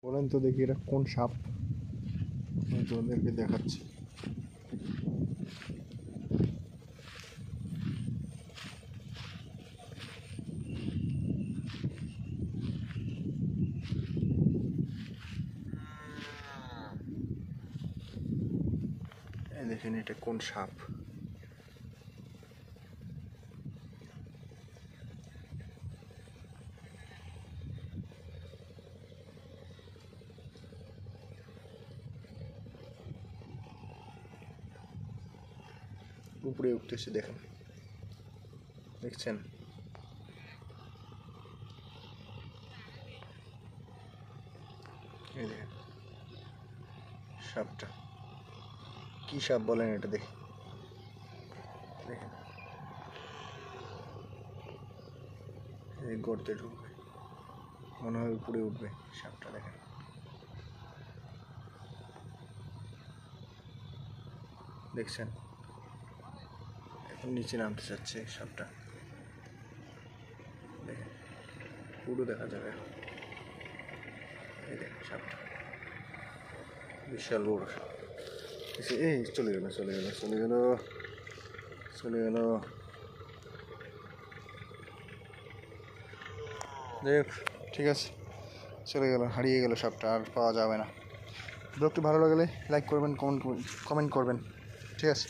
বলেন তো দেখি এটা কোন সাপ? আমি তোমাদেরকে দেখাচ্ছি। দেখেন এটা কোন সাপ। উপরে উঠতেছে, দেখেন, দেখছেন? এই দেখেন সাপটা, কি সাপ বলেন এটা? দেখেন দেখেন, এই গর্তে ঢুকবে, মনে হয় উপরে উঠবে সাপটা। দেখেন, দেখছেন? এখন নিচে নামতে চাচ্ছে সাপটা। দেখেন, পুরো দেখা যাবে। এই দেখেন সাপটা, বিশাল বড় সাপ। এই চলে গেল, চলে গেল, চলে গেল, চলে গেল। দেখ, ঠিক আছে, চলে গেল, হারিয়ে গেল সাপটা, আর পাওয়া যাবে না। ব্লগটি ভালো লাগলে লাইক করবেন, কমেন্ট করবেন, ঠিক আছে?